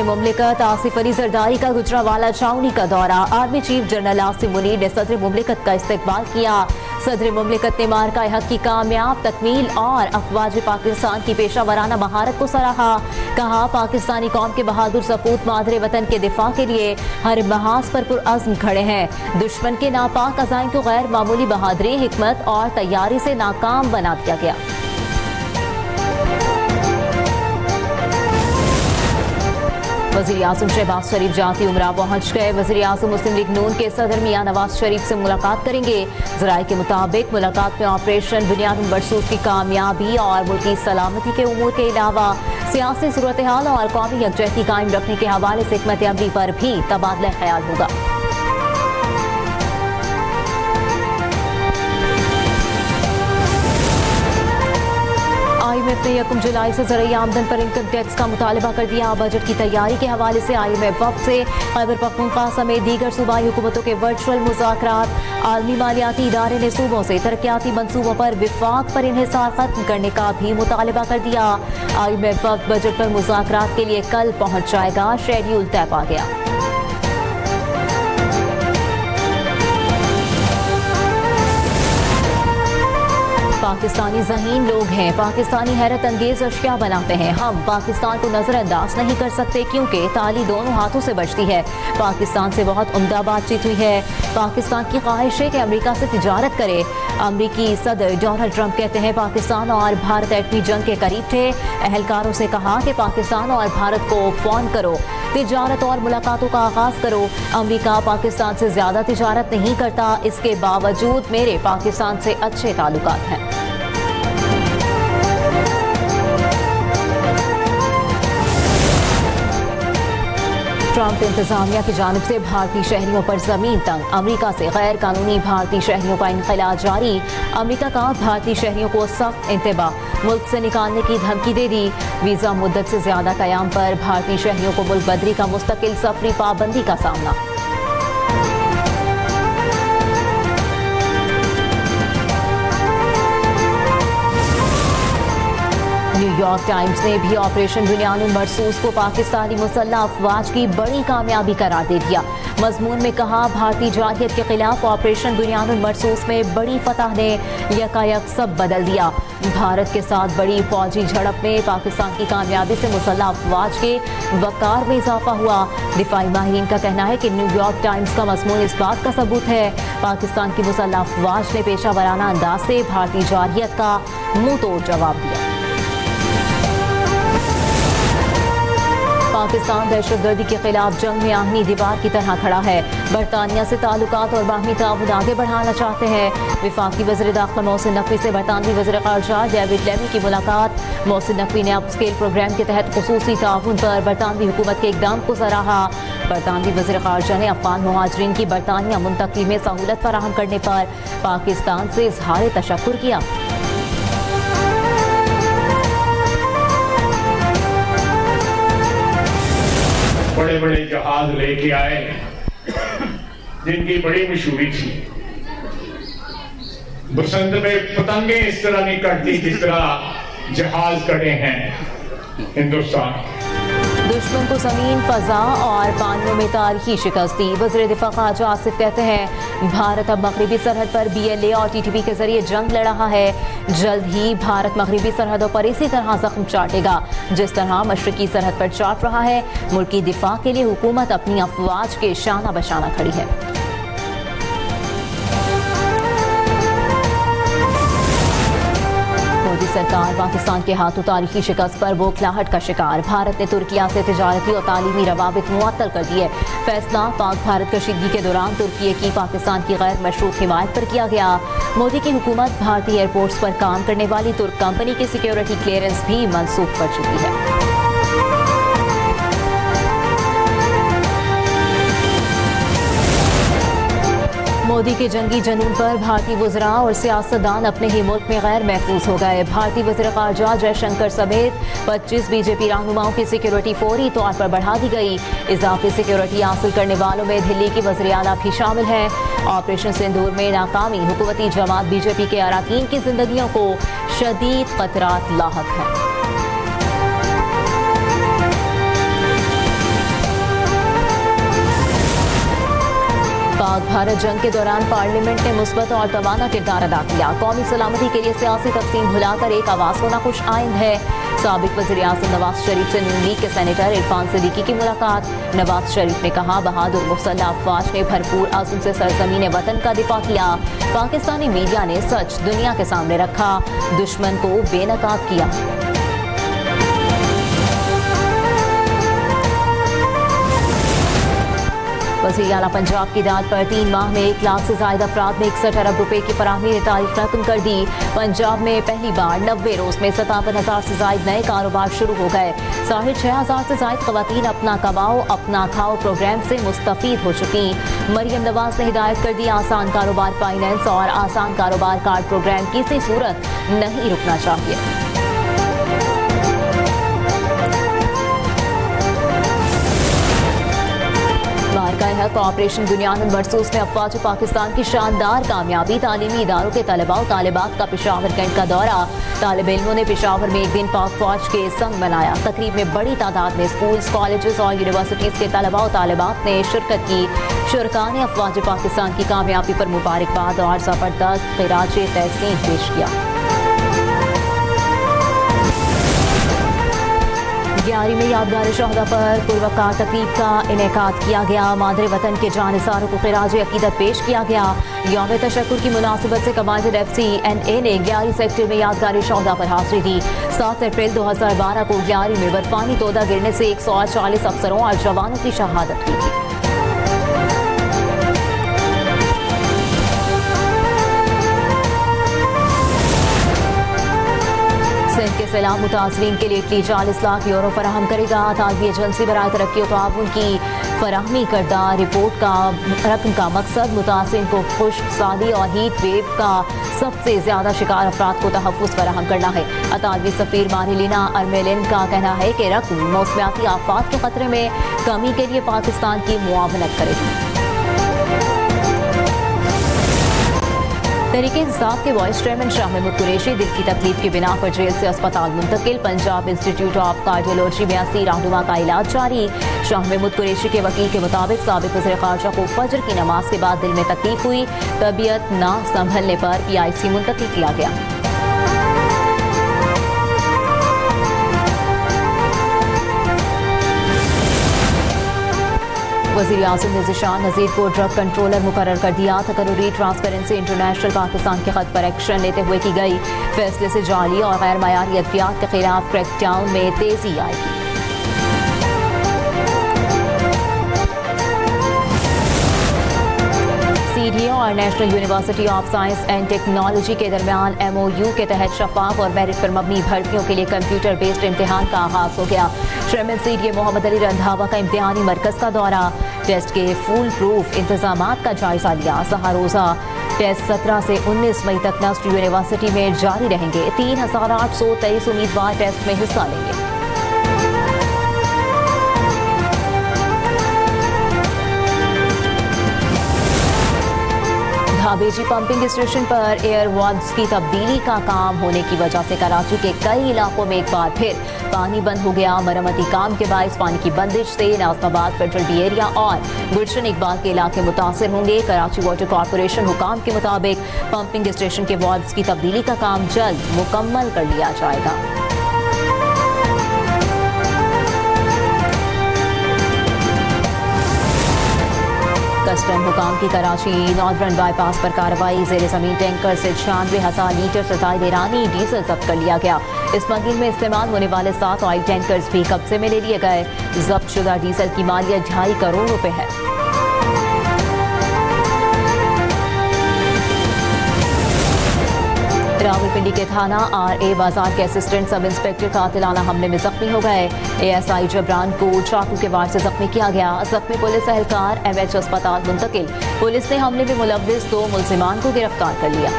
सदर मुमलिकत आसिफ अली जरदारी का गुजरांवाला छावनी का दौरा। Army chief general Asim Munir ने सदर मुमलिकत का इस्तकबाल किया। सदर मुमलिकत ने मार्का हक की कामयाब तकमील और अफवाज पाकिस्तान की पेशा वराना महारत को सराहा। कहा, पाकिस्तानी कौम के बहादुर सपूत मादरे वतन के दिफा के लिए हर महाज पर पुरअज़्म खड़े हैं। दुश्मन के नापाक अज़ाइम को गैर मामूली बहादुरी, हिकमत और तैयारी से नाकाम बना दिया गया। वज़ीर आज़म शहबाज शरीफ जाती उमरा पहुंच गए। वज़ीर आज़म मुस्लिम लीग नून के सदर मियां नवाज शरीफ से मुलाकात करेंगे। ज़राए के मुताबिक मुलाकात में ऑपरेशन बुनियाद मरसूख की कामयाबी और मुल्की सलामती के उमूर के अलावा सियासी सूरत हाल और कौमी यकजहती कायम रखने के हवाले से हिकमत अमली पर भी तबादला ख्याल होगा। IMF ने 1 जुलाई से ज़राई आमदन पर इनकम टैक्स का मुतालबा कर दिया। बजट की तैयारी के हवाले से IMF वक्त से खैबर पख्तूनख्वा समेत दीगर सूबाई हुकूमतों के वर्चुअल मुज़ाकरात। आलमी मालियाती इदारे ने सूबों से तरक्याती मंसूबों पर विफाक पर इन्हिसार खत्म करने का भी मुतालबा कर दिया। IMF वक्त बजट पर मुज़ाकरात के लिए कल पहुंच जाएगा। शेड्यूल तय पा गया। पाकिस्तानी ज़हीन लोग हैं, पाकिस्तानी हैरत अंगेज अशिया बनाते हैं। हम पाकिस्तान को नजरअंदाज नहीं कर सकते क्योंकि ताली दोनों हाथों से बजती है। पाकिस्तान से बहुत उम्दा बातचीत हुई है। पाकिस्तान की ख्वाहिश है कि अमेरिका से तिजारत करे। अमेरिकी सदर डोनाल्ड ट्रंप कहते हैं पाकिस्तान और भारत एटमी जंग के करीब थे। एहलकारों से कहा कि पाकिस्तान और भारत को फोन करो, तिजारत और मुलाकातों का आगाज करो। अमेरिका पाकिस्तान से ज्यादा तिजारत नहीं करता, इसके बावजूद मेरे पाकिस्तान से अच्छे ताल्लुकात हैं। ट्रंप इंतजामिया की जानिब से भारतीय शहरियों पर जमीन तंग। अमेरिका से गैर कानूनी भारतीय शहरियों का इनखला जारी। अमेरिका का भारतीय शहरियों को सख्त इंतबाह, मुल्क से निकालने की धमकी दे दी। वीजा मुद्दत से ज्यादा कयाम पर भारतीय शहरियों को मुल्क बदरी का मुस्तकिल सफरी पाबंदी का सामना। न्यूयॉर्क टाइम्स ने भी ऑपरेशन बुनियाद मरसूख को पाकिस्तानी मुसल्लह अफवाज की बड़ी कामयाबी करार दे दिया। मजमून में कहा, भारतीय जारहियत के खिलाफ ऑपरेशन बुनियाद मरसूख में बड़ी फतह ने यकायक सब बदल दिया। भारत के साथ बड़ी फौजी झड़प में पाकिस्तान की कामयाबी से मुसल्लह अफवाज के वकार में इजाफा हुआ। दिफाई माहिरीन का कहना है कि न्यूयॉर्क टाइम्स का मजमून इस बात का सबूत है, पाकिस्तान की मुसल्लह अफवाज ने पेशा वराना अंदाज से भारतीय जारहियत का मुंह तोड़ जवाब दिया। पाकिस्तान दहशतगर्दी के खिलाफ जंग में आहनी दीवार की तरह खड़ा है। बरतानिया से ताल्लुकात और बाहमी ताउन आगे बढ़ाना चाहते हैं। वफाकी वज़ीर दाखिला मोहसिन नकवी से बरतानवी वज़ीर ख़ारजा डेविड लेमी की मुलाकात। मोहसिन नकवी ने अपस्केल प्रोग्राम के तहत ख़ुसूसी ताउन पर बरतानवी हुकूमत के इक़दाम को सराहा। बरतानवी वज़ीर ख़ारजा ने अफ़गान मुहाजिरीन की बरतानिया मुंतक़ली में सहूलत फराहम करने पर पाकिस्तान से इज़हार तशक्कुर किया। बड़े बड़े जहाज लेके आए जिनकी बड़ी मशहूरी थी। बसंत में पतंगे इस तरह नहीं कटती जिस तरह जहाज कटे हैं हिंदुस्तान। दुश्मन को जमीन, फजा और पानियों में तारीखी शिकस्त दी। वज़ीर दिफा ख़ारजा आसिफ कहते हैं भारत अब मगरबी सरहद पर BLA और TTP के जरिए जंग लड़ रहा है। जल्द ही भारत मगरबी सरहदों पर इसी तरह जख्म चाटेगा जिस तरह मशरकी सरहद पर चाट रहा है। मुल्क की दिफा के लिए हुकूमत अपनी अफवाज के शाना बशाना खड़ी है। सरकार पाकिस्तान के हाथों तारीखी शिकस्त पर बौखलाहट का शिकार। भारत ने तुर्किया से तिजारती और तालीमी रवाबित मुअत्तल कर दिए। फैसला पाक भारत कशीदगी के दौरान तुर्की की पाकिस्तान की गैर मशरूत हिमायत पर किया गया। मोदी की हुकूमत भारतीय एयरपोर्ट्स पर काम करने वाली तुर्क कंपनी की सिक्योरिटी क्लियरेंस भी मनसूख कर चुकी है। मोदी के जंगी जनून पर भारतीय वज़रा और सियासतदान अपने ही मुल्क में गैर महफूज हो गए। भारतीय वज़ीर ख़ारजा जयशंकर समेत 25 बीजेपी रहनुमाओं की सिक्योरिटी फौरी तौर पर बढ़ा दी गई। इजाफी सिक्योरिटी हासिल करने वालों में दिल्ली की वज़ीर आला भी शामिल हैं। ऑपरेशन सिंदूर में नाकामी हुकूमती जमात बीजेपी के अरकान की जिंदगियों को शदीद खतरात लाहक हैं। पाक भारत जंग के दौरान पार्लियामेंट ने मुस्बत और तवाना किरदार अदा किया। कौमी सलामती के लिए सियासी तकसीम भुलाकर एक आवाज को नाखुश आइंद है। साबिक वज़ीर आज़म नवाज शरीफ से नून लीग के सेनेटर इरफान सिद्दीकी की मुलाकात। नवाज शरीफ ने कहा, बहादुर मुसल्लह अफवाज ने भरपूर आज़म से सरज़मीन वतन का दिफा किया। पाकिस्तानी मीडिया ने सच दुनिया के सामने रखा, दुश्मन को बेनकाब किया। वज़ीर आला पंजाब की दाद पर 3 माह में 1 लाख से ज्यादा अफराद में 61 अरब रुपए की फराहमी ने तारीख रकम कर दी। पंजाब में पहली बार 90 रोज में 57,000 से ज्यादा नए कारोबार शुरू हो गए। 6,500 से ज्यादा खवातीन अपना कमाओ अपना खाओ प्रोग्राम से मुस्तफीद हो चुकी। मरियम नवाज ने हिदायत कर दी, आसान कारोबार फाइनेंस और आसान कारोबार कार्ड प्रोग्राम किसी सूरत नहीं रुकना चाहिए। ऑपरेशन बुनियानुल मरसूस में अफवाज पाकिस्तान की शानदार कामयाबी। तालीमी इदारों के तलबा और तालिबात का पेशावर कैंट का दौरा। तालिब इल्मों ने पेशावर में एक दिन पाक फौज के संग मनाया। तकरीब में बड़ी तादाद में स्कूल्स, कॉलेजेस और यूनिवर्सिटीज के तलबा और तालिबात ने शिरकत की। शुरका ने अफवाज पाकिस्तान की कामयाबी पर मुबारकबाद और जबरदस्त खिराज तहसीन पेश किया। 11वीं में यादगार शहदा पर पुरवकार तकरीब का इनेकाद किया गया। मादरे वतन के जानिसारों को खिराज अकीदत पेश किया गया। यौम तशक्कुर की मुनासिबत से कमांडर FCNA ने 11वीं सेक्टर में यादगार शहदा पर हाजिरी दी। 7 अप्रैल 2012 को 11वीं में बर्फानी तोदा गिरने से 140 अफसरों और जवानों की शहादत हुई थी। सिंध के सैलाब मुतासरीन के लिए इटली 40 लाख यूरो फराहम करेगा। तालबी एजेंसी बराए तरक्की और ताउन की फराहमी करदा रिपोर्ट का रकम का मकसद मुतासरीन को खुश्क साली और हीट वेव का सबसे ज्यादा शिकार अफराद को तहफ़्फ़ुज़ फराहम करना है। अतालवी सफ़ीर मारिलिना अर्मेलिन का कहना है कि रकम मौसमियाती आफात के खतरे में कमी के लिए पाकिस्तान की मुआवनत करेगी। तहरीके इंसाफ के वाइस चेयरमैन शाह महमूद कुरैशी दिल की तकलीफ की बिना पर जेल से अस्पताल मुंतकिल। पंजाब इंस्टीट्यूट ऑफ कार्डियोलॉजी में 80 रहनुमा का इलाज जारी। शाह महमूद कुरैशी के वकील के मुताबिक साबिक वज़ीर ख़ारजा को फजर की नमाज के बाद दिल में तकलीफ हुई। तबीयत ना संभलने पर PIC मुंतकिल किया गया। वज़ीर आज़म ने ज़िशान नज़ीर को ड्रग कंट्रोलर मुकर्रर कर दिया। तकर्रुरी ट्रांसपेरेंसी इंटरनेशनल पाकिस्तान के खत पर एक्शन लेते हुए की गई। फैसले से जाली और गैर मयारी अद्वियात के खिलाफ क्रैकडाउन में तेजी आएगी। CDA और national university of science and technology के दरमियान MOU के तहत शफाफ और मेरिट पर मबनी भर्तियों के लिए कंप्यूटर बेस्ड इम्तिहान का आगाज हो गया। चेयरमैन CDA मोहम्मद अली रंधावा का इम्तिहानी मरकज का दौरा। टेस्ट के फुल प्रूफ इंतजामात का जायजा लिया। सहारोजा टेस्ट 17 से 19 मई तक नस्ट यूनिवर्सिटी में जारी रहेंगे। 3,823 उम्मीदवार टेस्ट में हिस्सा लेंगे। धाबेजी पंपिंग स्टेशन पर एयर वाल्व्स की तब्दीली का काम होने की वजह से कराची के कई इलाकों में एक बार फिर पानी बंद हो गया। मरम्मती काम के बायस पानी की बंदिश से नाज़िमाबाद फेडरल बी एरिया और गुलशन इकबाल के इलाके मुतासिर होंगे। कराची वाटर कॉरपोरेशन हुकाम के मुताबिक पंपिंग स्टेशन के वाल्व्स की तब्दीली का काम जल्द मुकम्मल कर लिया जाएगा। कस्टम हुकाम की कराची नॉर्दर्न बाईपास पर कार्रवाई। जेर जमीन टैंकर से 96,000 लीटर से ज्यादा ईरानी डीजल जब्त कर लिया गया। स्मगलिंग में इस्तेमाल होने वाले 7 ऑयल टैंकर्स भी कब्जे में ले लिए गए। जब्त शुदा डीजल की मालियत 2.5 करोड़ रुपए है। रावलपिंडी के थाना RA बाजार के असिस्टेंट सब इंस्पेक्टर कातिलाना हमले में जख्मी हो गए। ASI जबरान को चाकू के वार से जख्मी किया गया। जख्मी पुलिस एहलकार MH अस्पताल मुंतकिल। पुलिस ने हमले में मुलव्विस 2 मुलजिमान को गिरफ्तार कर लिया।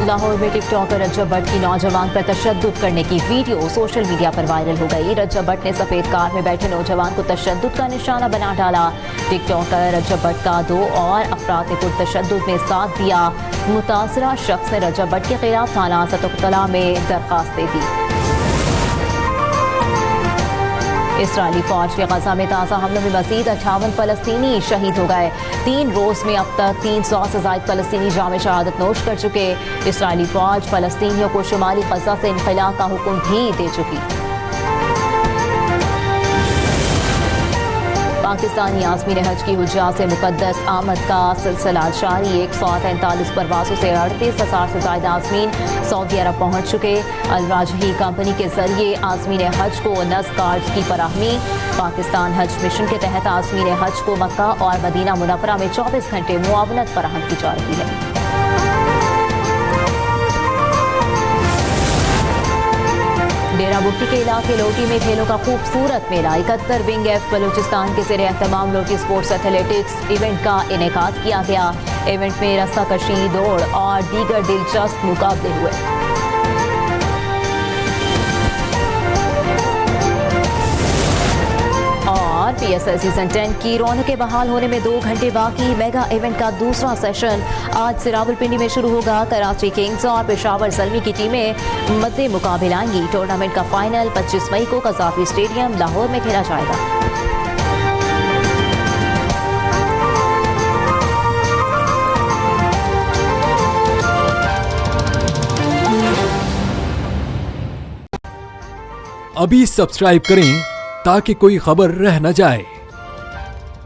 लाहौर में टिकटॉकर रजब भट्ट की नौजवान पर तशद्दुद करने की वीडियो सोशल मीडिया पर वायरल हो गई। रजब भट्ट ने सफेद कार में बैठे नौजवान को तशद्दुद का निशाना बना डाला। टिकटॉकर रजब भट्ट का 2 और अफराद ने पुरतशद्दुद में साथ दिया। मुतासरा शख्स ने रजब भट्ट के खिलाफ थाना सतुकतला में दरखास्त दे दी। इसराइली फौज के गजा में ताज़ा हमलों में मजीद 58 फलस्तीनी शहीद हो गए। 3 रोज में अब तक 300 से ज़ायद फलस्तीनी जाम शहादत नोश कर चुके। इसराइली फौज फलस्तीनियों को शुमाली गजा से इनखला का हुक्म भी दे चुकी। पाकिस्तानी आज़मीन हज की हुज्जात से मुकद्दस आमद का सिलसिला जारी। 143 परवाज़ों से 38,000 से ज़ायद आज़मीन सऊदी अरब पहुँच चुके। अल राजही कंपनी के जरिए आज़मीन हज को नज़्म कार्ड्स की फराहमी। पाकिस्तान हज मिशन के तहत आज़मीन हज को मक्का और मदीना मुनव्वरा में 24 घंटे मुआवनत फराहम की जा रही है। डेरा बुट्टी के इलाके लोटी में खेलों का खूबसूरत मेला। 71 विंग एफ बलूचिस्तान के ज़ेरे एहतमाम लोटी स्पोर्ट्स एथलेटिक्स इवेंट का इनेकाद किया गया। इवेंट में रस्साकशी, दौड़ और दीगर दिलचस्प मुकाबले हुए। और PSL सीजन 10 की रौनकें बहाल होने में 2 घंटे बाकी। मेगा इवेंट का दूसरा सेशन आज से रावलपिंडी में शुरू होगा। कराची किंग्स और पेशावर ज़ल्मी की टीमें मद्दे मुकाबले आएंगी। टूर्नामेंट का फाइनल 25 मई को कज़ाफी स्टेडियम लाहौर में खेला जाएगा। अभी सब्सक्राइब करें ताकि कोई खबर रह न जाए।